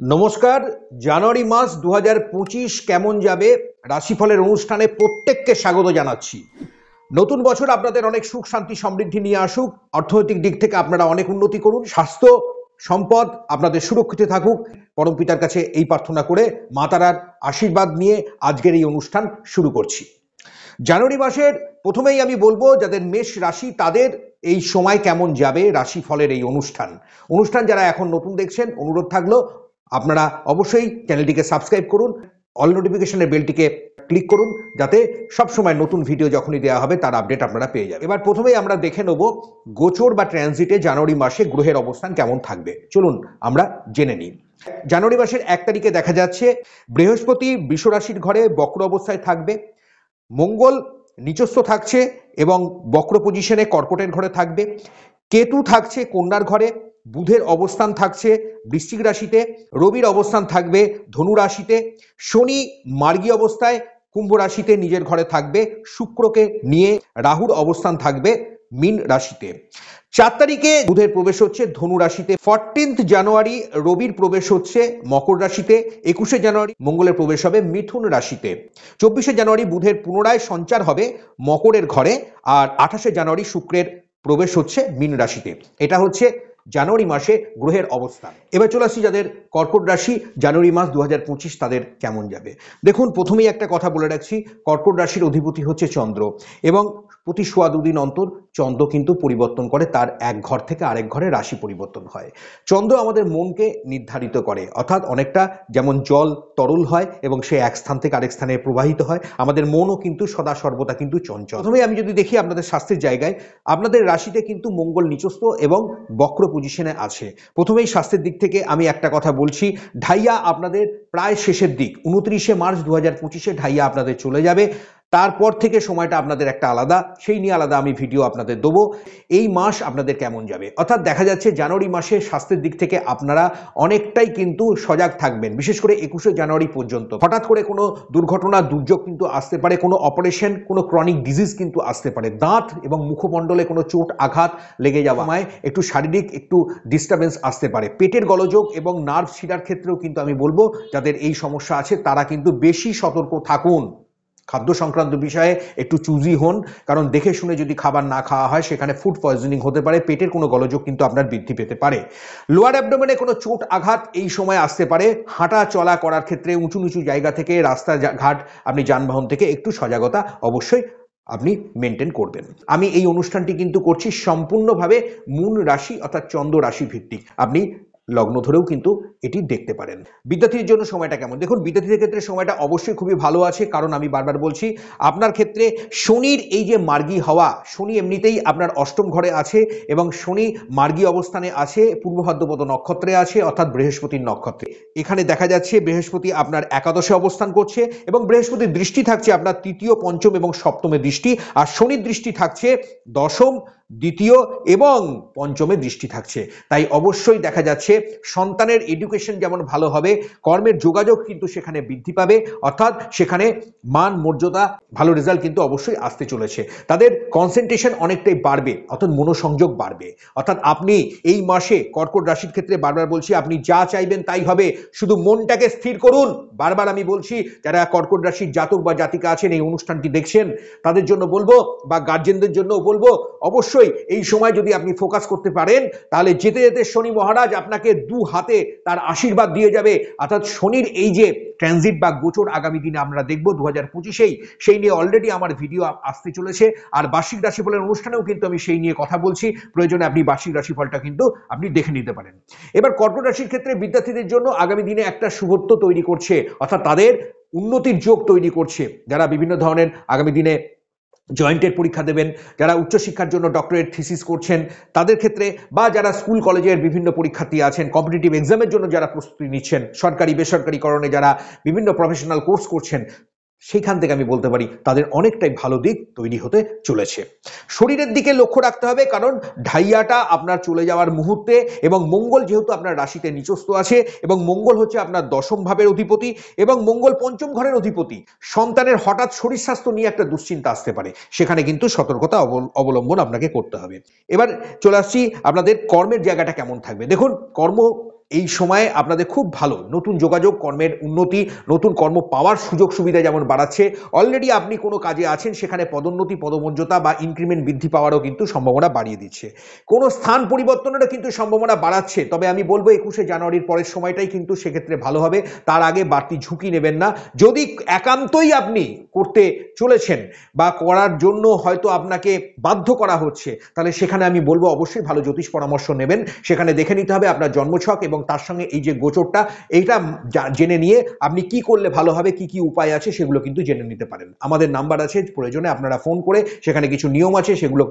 নমস্কার। জানুয়ারি মাস 2025 কেমন যাবে রাশিফলের অনুষ্ঠানে প্রত্যেককে স্বাগত জানাচ্ছি। নতুন বছর আপনাদের অনেক সুখ শান্তি সমৃদ্ধি নিয়ে আসুক, অর্থনৈতিক দিক থেকে আপনারা অনেক উন্নতি করুন, স্বাস্থ্য সম্পদ আপনাদের সুরক্ষিত থাকুক, পরম পিতার কাছে এই প্রার্থনা করে মা তারার আশীর্বাদ নিয়ে আজকের এই অনুষ্ঠান শুরু করছি। জানুয়ারি মাসের প্রথমেই আমি বলবো যাদের মেষ রাশি তাদের এই সময় কেমন যাবে রাশিফলের এই অনুষ্ঠান যারা এখন নতুন দেখছেন, অনুরোধ থাকলো আপনারা অবশ্যই চ্যানেলটিকে সাবস্ক্রাইব করুন, অল নোটিফিকেশনের বেলটিকে ক্লিক করুন, যাতে সবসময় নতুন ভিডিও যখনই দেওয়া হবে তার আপডেট আপনারা পেয়ে যাবেন। এবার প্রথমেই আমরা দেখে নেব গোচর বা ট্রানজিটে জানুয়ারি মাসে গ্রহের অবস্থান কেমন থাকবে। চলুন আমরা জেনে নিই। জানুয়ারি মাসের 1 তারিখে দেখা যাচ্ছে বৃহস্পতি বৃষ রাশির ঘরে বক্র অবস্থায় থাকবে, মঙ্গল নিচস্থ থাকছে এবং বক্র পজিশনে কর্কটের ঘরে থাকবে, কেতু থাকছে কন্যার ঘরে, বুধের অবস্থান থাকছে বৃশ্চিক রাশিতে, রবির অবস্থান থাকবে ধনু রাশিতে, শনি মার্গী অবস্থায় কুম্ভ রাশিতে নিজের ঘরে থাকবে, শুক্রকে নিয়ে রাহুর অবস্থান থাকবে মীন রাশিতে। 4 তারিখে বুধের প্রবেশ হচ্ছে ধনু রাশিতে, 14 জানুয়ারি রবির প্রবেশ হচ্ছে মকর রাশিতে, 21 জানুয়ারি মঙ্গলের প্রবেশ হবে মিথুন রাশিতে, 24 জানুয়ারি বুধের পুনরায় সঞ্চার হবে মকরের ঘরে, আর 28 জানুয়ারি শুক্রের প্রবেশ হচ্ছে মীন রাশিতে। এটা হচ্ছে জানুয়ারি মাসে গ্রহের অবস্থান। এবার চলে আসছি যাদের কর্কট রাশি, জানুয়ারি মাস 2025 তাদের কেমন যাবে। দেখুন, প্রথমেই একটা কথা বলে রাখছি, কর্কট রাশির অধিপতি হচ্ছে চন্দ্র এবং প্রতি সোয়া দুদিন অন্তর চন্দ্র কিন্তু পরিবর্তন করে, তার এক ঘর থেকে আরেক ঘরে রাশি পরিবর্তন হয়। চন্দ্র আমাদের মনকে নির্ধারিত করে, অর্থাৎ অনেকটা যেমন জল তরল হয় এবং সে এক স্থান থেকে আরেক স্থানে প্রবাহিত হয়, আমাদের মনও কিন্তু সদা সর্বদা কিন্তু চঞ্চল। প্রথমে আমি যদি দেখি আপনাদের স্বাস্থ্যের জায়গায়, আপনাদের রাশিতে কিন্তু মঙ্গল নিচস্থ এবং বক্র পজিশনে আছে। প্রথমেই স্বাস্থ্যের দিক থেকে আমি একটা কথা বলছি, ঢাইয়া আপনাদের প্রায় শেষের দিক, 29 মার্চ 2025 ঢাইয়া আপনাদের চলে যাবে। তারপর থেকে সময়টা আপনাদের একটা আলাদা, সেই নিয়ে আলাদা আমি ভিডিও আপনাদের দেবো। এই মাস আপনাদের কেমন যাবে, অর্থাৎ দেখা যাচ্ছে জানুয়ারি মাসে স্বাস্থ্যের দিক থেকে আপনারা অনেকটাই কিন্তু সজাগ থাকবেন, বিশেষ করে 21 জানুয়ারি পর্যন্ত। হঠাৎ করে কোনো দুর্ঘটনা দুর্যোগ কিন্তু আসতে পারে, কোনো অপারেশন, কোনো ক্রনিক ডিজিজ কিন্তু আসতে পারে, দাঁত এবং মুখমণ্ডলে কোনো চোট আঘাত লেগে যাওয়া, একটু শারীরিক একটু ডিস্টারবেন্স আসতে পারে, পেটের গোলযোগ এবং নার্ভ শিরার ক্ষেত্রেও কিন্তু আমি বলবো যাদের এই সমস্যা আছে তারা কিন্তু বেশি সতর্ক থাকুন। খাদ্য সংক্রান্ত বিষয়ে একটু চুজি হন, কারণ দেখে শুনে যদি খাবার না খাওয়া হয় সেখানে ফুড পয়জনিং হতে পারে, পেটের কোনো গোলযোগ কিন্তু আপনার বৃদ্ধি পেতে পারে। লোয়ার অ্যাবডোমেনে কোনো চোট আঘাত এই সময় আসতে পারে। হাঁটা চলা করার ক্ষেত্রে উঁচু নিচু জায়গা থেকে, রাস্তা ঘাট, আপনি যানবাহন থেকে একটু সজাগতা অবশ্যই আপনি মেনটেন করবেন। আমি এই অনুষ্ঠানটি কিন্তু করছি সম্পূর্ণভাবে মূল রাশি অর্থাৎ চন্দ্র রাশি ভিত্তিক, আপনি লগ্ন ধরেও কিন্তু এটি দেখতে পারেন। বিদ্যার্থীর জন্য সময়টা কেমন, দেখুন বিদ্যার্থীদের ক্ষেত্রে সময়টা অবশ্যই খুবই ভালো আছে, কারণ আমি বারবার বলছি আপনার ক্ষেত্রে শনির এই যে মার্গী হওয়া, শনি এমনিতেই আপনার অষ্টম ঘরে আছে এবং শনি মার্গী অবস্থানে আছে, পূর্ব ভাদ্রপদ নক্ষত্রে আছে, অর্থাৎ বৃহস্পতির নক্ষত্রে। এখানে দেখা যাচ্ছে বৃহস্পতি আপনার একাদশে অবস্থান করছে এবং বৃহস্পতির দৃষ্টি থাকছে আপনার তৃতীয়, পঞ্চম এবং সপ্তমে দৃষ্টি, আর শনির দৃষ্টি থাকছে দশম, দ্বিতীয় এবং পঞ্চমে দৃষ্টি থাকছে। তাই অবশ্যই দেখা যাচ্ছে সন্তানের এডুকেশন যেমন ভালো হবে, কর্মের যোগাযোগ কিন্তু সেখানে বৃদ্ধি পাবে, অর্থাৎ সেখানে মান মর্যাদা ভালো রেজাল্ট কিন্তু অবশ্যই আসতে চলেছে। তাদের কনসেন্ট্রেশন অনেকটাই বাড়বে, অর্থাৎ মনোসংযোগ বাড়বে। অর্থাৎ আপনি এই মাসে কর্কট রাশির ক্ষেত্রে বারবার বলছি আপনি যা চাইবেন তাই হবে, শুধু মনটাকে স্থির করুন। বারবার আমি বলছি যারা কর্কট রাশির জাতক বা জাতিকা আছেন এই অনুষ্ঠানটি দেখছেন তাদের জন্য বলবো, বা গার্জেনদের জন্য বলবো, অবশ্যই এই সময় যদি আপনি ফোকাস করতে পারেন তাহলে যেতে যেতে শনি মহারাজ আপনাকে দু হাতে তার আশীর্বাদ দিয়ে যাবে। অর্থাৎ শনির এই যে ট্রানজিট বা গোচর আগামী দিনে আমরা দেখব 2025, সেই নিয়ে অলরেডি আমার ভিডিও আসতে চলেছে, আর বার্ষিক রাশিফলের অনুষ্ঠানেও কিন্তু আমি সেই নিয়ে কথা বলছি, প্রয়োজনে আপনি বার্ষিক রাশিফলটা কিন্তু আপনি দেখে নিতে পারেন। এবার কর্কট রাশির ক্ষেত্রে বিদ্যার্থীদের জন্য আগামী দিনে একটা শুভত্ব তৈরি করছে, অর্থাৎ তাদের উন্নতির যোগ তৈরি করছে। যারা বিভিন্ন ধরনের আগামী দিনে জয়েন্টের পরীক্ষা দেবেন, যারা উচ্চশিক্ষার জন্য ডক্টরেট থিসিস করছেন তাদের ক্ষেত্রে, বা যারা স্কুল কলেজের বিভিন্ন পরীক্ষার্থী আছেন, কম্পিটিটিভ এক্সামের জন্য যারা প্রস্তুতি নিচ্ছেন, সরকারি বেসরকারিকরণে যারা বিভিন্ন প্রফেশনাল কোর্স করছেন, সেইখান থেকে আমি বলতে পারি তাদের অনেকটাই ভালো দিক তৈরি হতে চলেছে। শরীরের দিকে লক্ষ্য রাখতে হবে, কারণ ঢাইয়াটা আপনার চলে যাওয়ার মুহূর্তে, এবং মঙ্গল যেহেতু আপনার রাশিতে নিচস্থ আছে এবং মঙ্গল হচ্ছে আপনার দশম ভাবের অধিপতি এবং মঙ্গল পঞ্চম ঘরের অধিপতি, সন্তানের হঠাৎ শরীর স্বাস্থ্য নিয়ে একটা দুশ্চিন্তা আসতে পারে, সেখানে কিন্তু সতর্কতা অবলম্বন আপনাকে করতে হবে। এবার চলে আসছি আপনাদের কর্মের জায়গাটা কেমন থাকবে। দেখুন, কর্ম এই সময়ে আপনাদের খুব ভালো নতুন যোগাযোগ, কর্মের উন্নতি, নতুন কর্ম পাওয়ার সুযোগ সুবিধা যেমন বাড়াচ্ছে, অলরেডি আপনি কোনো কাজে আছেন সেখানে পদোন্নতি, পদমর্যাদা বা ইনক্রিমেন্ট বৃদ্ধি পাওয়ারও কিন্তু সম্ভাবনা বাড়িয়ে দিচ্ছে। কোনো স্থান পরিবর্তনেরও কিন্তু সম্ভাবনা বাড়াচ্ছে। তবে আমি বলবো 21শে জানুয়ারির পরের সময়টাই কিন্তু সেক্ষেত্রে ভালো হবে। তার আগে বাড়তি ঝুঁকি নেবেন না। যদি একান্তই আপনি করতে চলেছেন বা করার জন্য হয়তো আপনাকে বাধ্য করা হচ্ছে, তাহলে সেখানে আমি বলবো অবশ্যই ভালো জ্যোতিষ পরামর্শ নেবেন। সেখানে দেখে নিতে হবে আপনার জন্মছক এবং তার সঙ্গে এই যে গোচরটা, এইটা জেনে নিয়ে আপনি কি করলে ভালো হবে, কি কি উপায় আছে সেগুলো কিন্তু জেনে নিতে পারেন। আমাদের নাম্বার আছে, প্রয়োজনে আপনারা ফোন করে সেখানে কিছু নিয়ম আছে সেগুলো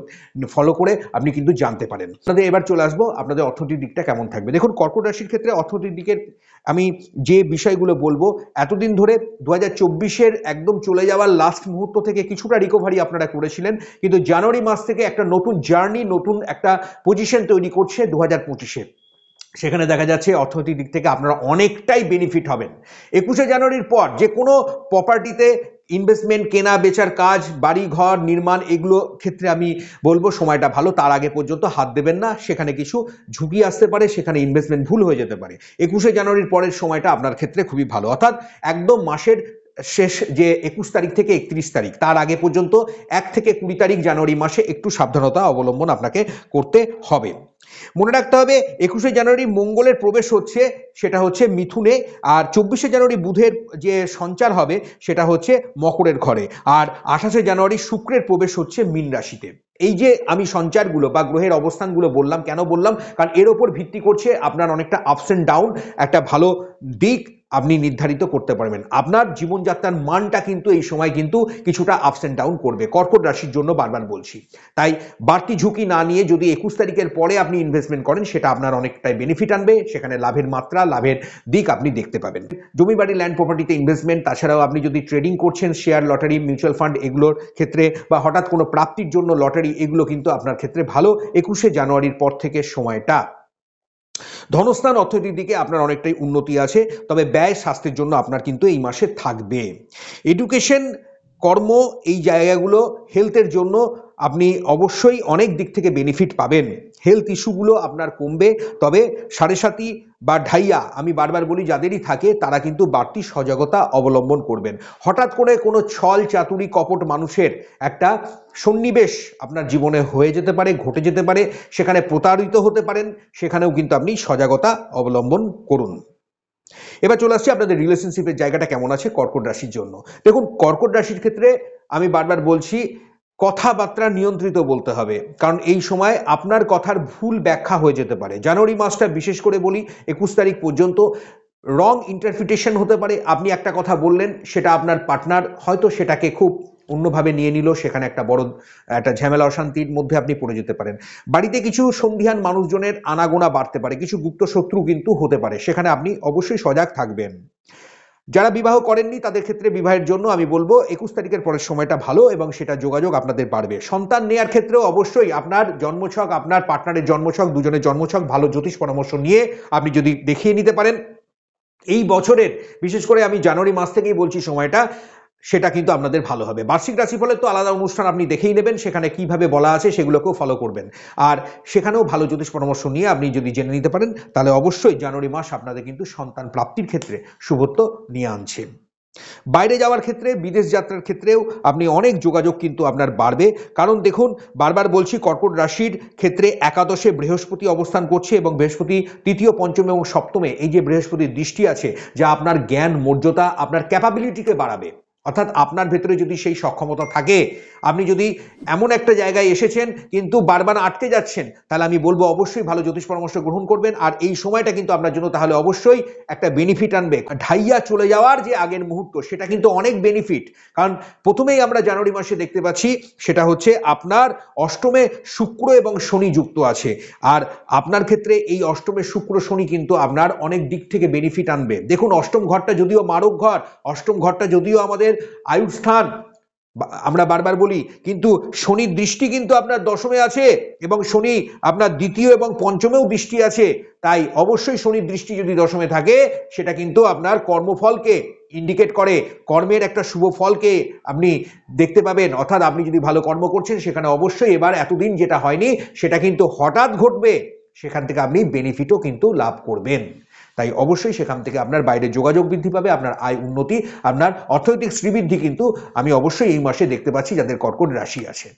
ফলো করে আপনি কিন্তু জানতে পারেন। আপনাদের এবার চলে আসবো আপনাদের অর্থনৈতিক দিকটা কেমন থাকবে। দেখুন, কর্কট রাশির ক্ষেত্রে অর্থনৈতিক দিকের আমি যে বিষয়গুলো বলবো, এতদিন ধরে 2024-এর একদম চলে যাওয়ার লাস্ট মুহূর্ত থেকে কিছুটা রিকভারি আপনারা করেছিলেন, কিন্তু জানুয়ারি মাস থেকে একটা নতুন জার্নি, নতুন একটা পজিশন তৈরি করছে 2025-এ। সেখানে দেখা যাচ্ছে অর্থনৈতিক দিক থেকে আপনারা অনেকটাই বেনিফিট হবেন। 21শে জানুয়ারির পর যে কোনো প্রপার্টিতে ইনভেস্টমেন্ট, কেনা বেচার কাজ, বাড়ি ঘর নির্মাণ, এগুলো ক্ষেত্রে আমি বলবো সময়টা ভালো। তার আগে পর্যন্ত হাত দেবেন না, সেখানে কিছু ঝুঁকি আসতে পারে, সেখানে ইনভেস্টমেন্ট ভুল হয়ে যেতে পারে। 21শে জানুয়ারির পরের সময়টা আপনার ক্ষেত্রে খুবই ভালো, অর্থাৎ একদম মাসের শেষ যে 21 তারিখ থেকে 31 তারিখ, তার আগে পর্যন্ত 1 থেকে 20 তারিখ জানুয়ারি মাসে একটু সাবধানতা অবলম্বন আপনাকে করতে হবে। মনে রাখতে হবে 21শে জানুয়ারি মঙ্গলের প্রবেশ হচ্ছে, সেটা হচ্ছে মিথুনে, আর 24শে জানুয়ারি বুধের যে সঞ্চার হবে সেটা হচ্ছে মকরের ঘরে, আর 28শে জানুয়ারি শুক্রের প্রবেশ হচ্ছে মীন রাশিতে। এই যে আমি সঞ্চারগুলো বা গ্রহের অবস্থানগুলো বললাম, কেন বললাম, কারণ এর ওপর ভিত্তি করছে আপনার অনেকটা আপস অ্যান্ড ডাউন, একটা ভালো দিক আপনি নির্ধারিত করতে পারবেন। আপনার জীবনযাত্রার মানটা কিন্তু এই সময় কিন্তু কিছুটা আপস অ্যান্ড ডাউন করবে, কর্কট রাশির জন্য বারবার বলছি। তাই বাড়তি ঝুঁকি না নিয়ে যদি 21 তারিখের পরে আপনি ইনভেস্টমেন্ট করেন, সেটা আপনার অনেকটাই বেনিফিট আনবে, সেখানে লাভের মাত্রা, লাভের দিক আপনি দেখতে পাবেন। জমি বাড়ি ল্যান্ড প্রপার্টিতে ইনভেস্টমেন্ট, তাছাড়াও আপনি যদি ট্রেডিং করছেন, শেয়ার, লটারি, মিউচুয়াল ফান্ড, এগুলোর ক্ষেত্রে বা হঠাৎ কোনো প্রাপ্তির জন্য লটারি, এগুলো কিন্তু আপনার ক্ষেত্রে ভালো 21শে জানুয়ারির পর থেকে সময়টা। ধনস্থান, অর্থনৈতিক দিকে আপনার অনেকটাই উন্নতি আছে, তবে ব্যয় স্বাস্থ্যের জন্য আপনার কিন্তু এই মাসে থাকবে। এডুকেশন, কর্ম, এই জায়গাগুলো, হেলথের জন্য আপনি অবশ্যই অনেক দিক থেকে বেনিফিট পাবেন। হেলথ ইস্যুগুলো আপনার কমবে, তবে সাড়ে সাতি বা ঢাইয়া আমি বারবার বলি যাদেরই থাকে তারা কিন্তু বাড়তি সজাগতা অবলম্বন করবেন। হঠাৎ করে কোনো ছল চাতুরি কপট মানুষের একটা সন্নিবেশ আপনার জীবনে হয়ে যেতে পারে, ঘটে যেতে পারে, সেখানে প্রতারিত হতে পারেন, সেখানেও কিন্তু আপনি সজাগতা অবলম্বন করুন। এবার চলে আসছি আপনাদের রিলেশনশিপের জায়গাটা কেমন আছে কর্কট রাশির জন্য। দেখুন, কর্কট রাশির ক্ষেত্রে আমি বারবার বলছি কথাবার্তা নিয়ন্ত্রিত বলতে হবে, কারণ এই সময় আপনার কথার ভুল ব্যাখ্যা হয়ে যেতে পারে। জানুয়ারি মাসটা বিশেষ করে বলি 21 তারিখ পর্যন্ত রং ইন্টারপ্রিটেশন হতে পারে। আপনি একটা কথা বললেন, সেটা আপনার পার্টনার হয়তো সেটাকে খুব অন্যভাবে নিয়ে নিল, সেখানে একটা বড় একটা ঝামেলা অশান্তির মধ্যে আপনি পড়ে যেতে পারেন। বাড়িতে কিছু সন্ধিহান মানুষজনের আনাগোনা বাড়তে পারে, কিছু গুপ্ত শত্রু কিন্তু হতে পারে, সেখানে আপনি অবশ্যই সজাগ থাকবেন। যারা বিবাহ করেননি তাদের ক্ষেত্রে বিবাহের জন্য আমি বলবো 21 তারিখের পরের সময়টা ভালো এবং সেটা যোগাযোগ আপনাদের বাড়বে। সন্তান নেয়ার ক্ষেত্রেও অবশ্যই আপনার জন্মছক, আপনার পার্টনারের জন্মছক, দুজনের জন্মছক ভালো জ্যোতিষ পরামর্শ নিয়ে আপনি যদি দেখিয়ে নিতে পারেন, এই বছরের বিশেষ করে আমি জানুয়ারি মাস থেকেই বলছি সময়টা, সেটা কিন্তু আপনাদের ভালো হবে। বার্ষিক রাশিফলের তো আলাদা অনুষ্ঠান আপনি দেখেই নেবেন, সেখানে কিভাবে বলা আছে সেগুলোকেও ফলো করবেন, আর সেখানেও ভালো জ্যোতিষ পরামর্শ নিয়ে আপনি যদি জেনে নিতে পারেন, তাহলে অবশ্যই জানুয়ারি মাস আপনাদের কিন্তু সন্তান প্রাপ্তির ক্ষেত্রে শুভত্ব নিয়ে আনছে। বাইরে যাওয়ার ক্ষেত্রে, বিদেশ যাত্রার ক্ষেত্রেও আপনি অনেক যোগাযোগ কিন্তু আপনার বাড়বে, কারণ দেখুন বারবার বলছি কর্কট রাশির ক্ষেত্রে একাদশে বৃহস্পতি অবস্থান করছে এবং বৃহস্পতি তৃতীয়, পঞ্চম এবং সপ্তমে এই যে বৃহস্পতির দৃষ্টি আছে, যা আপনার জ্ঞান, মর্যাদা, আপনার ক্যাপাবিলিটিকে বাড়াবে। অর্থাৎ আপনার ভেতরে যদি সেই সক্ষমতা থাকে, আপনি যদি এমন একটা জায়গায় এসেছেন কিন্তু বারবার আটকে যাচ্ছেন, তাহলে আমি বলবো অবশ্যই ভালো জ্যোতিষ পরামর্শ গ্রহণ করবেন, আর এই সময়টা কিন্তু আপনার জন্য তাহলে অবশ্যই একটা বেনিফিট আনবে। ঢাইয়া চলে যাওয়ার যে আগের মুহূর্ত, সেটা কিন্তু অনেক বেনিফিট, কারণ প্রথমেই আমরা জানুয়ারি মাসে দেখতে পাচ্ছি সেটা হচ্ছে আপনার অষ্টমে শুক্র এবং শনি যুক্ত আছে, আর আপনার ক্ষেত্রে এই অষ্টমে শুক্র শনি কিন্তু আপনার অনেক দিক থেকে বেনিফিট আনবে। দেখুন, অষ্টম ঘরটা যদিও মারক ঘর, অষ্টম ঘরটা যদিও আমাদের আয়ুর স্থান, আমরা বারবার বলি, কিন্তু শনির দৃষ্টি কিন্তু আপনার দশমে আছে এবং শনি আপনার দ্বিতীয় এবং পঞ্চমেও দৃষ্টি আছে। তাই অবশ্যই শনির দৃষ্টি যদি দশমে থাকে, সেটা কিন্তু আপনার কর্মফলকে ইন্ডিকেট করে, কর্মের একটা শুভ ফলকে আপনি দেখতে পাবেন। অর্থাৎ আপনি যদি ভালো কর্ম করছেন, সেখানে অবশ্যই এবার এতদিন যেটা হয়নি সেটা কিন্তু হঠাৎ ঘটবে, সেখান থেকে আপনি বেনিফিটও কিন্তু লাভ করবেন। তাই অবশ্যই সেখান থেকে আপনার বাইরে যোগাযোগ বৃদ্ধি পাবে, আপনার আয় উন্নতি, আপনার অর্থনৈতিক শ্রীবৃদ্ধি কিন্তু আমি অবশ্যই এই মাসে দেখতে পাচ্ছি যাদের কর্কট রাশি আছে।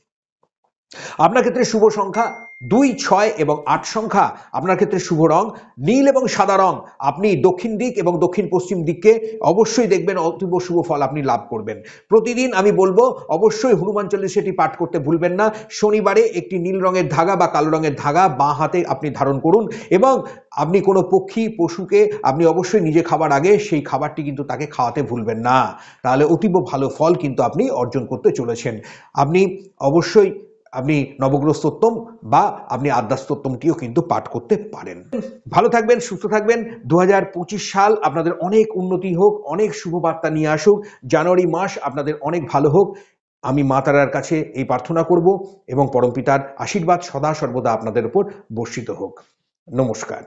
আপনার ক্ষেত্রে শুভ সংখ্যা 2, 6 এবং 8 সংখ্যা। আপনার ক্ষেত্রে শুভ রং নীল এবং সাদা রং। আপনি দক্ষিণ দিক এবং দক্ষিণ পশ্চিম দিককে অবশ্যই দেখবেন, অতীব শুভ ফল আপনি লাভ করবেন। প্রতিদিন আমি বলবো অবশ্যই হনুমান চল্লিশাটি পাঠ করতে ভুলবেন না। শনিবারে একটি নীল রঙের ধাগা বা কালো রঙের ধাগা বাঁ হাতে আপনি ধারণ করুন, এবং আপনি কোনো পক্ষী পশুকে আপনি অবশ্যই নিজে খাবার আগে সেই খাবারটি কিন্তু তাকে খাওয়াতে ভুলবেন না। তাহলে অতীব ভালো ফল কিন্তু আপনি অর্জন করতে চলেছেন। আপনি অবশ্যই নবগ্রহ স্তোত্রম বা আপনি আদ্যা স্তোত্রমটিও কিন্তু পাঠ করতে পারেন। ভালো থাকবেন, সুস্থ থাকবেন। 2025 সাল আপনাদের অনেক উন্নতি হোক, অনেক শুভ বার্তা নিয়ে আসুক। জানুয়ারি মাস আপনাদের অনেক ভালো হোক, আমি মা তারার কাছে এই প্রার্থনা করব, এবং পরমপিতার আশীর্বাদ সদা সর্বদা আপনাদের উপর বর্ষিত হোক। নমস্কার।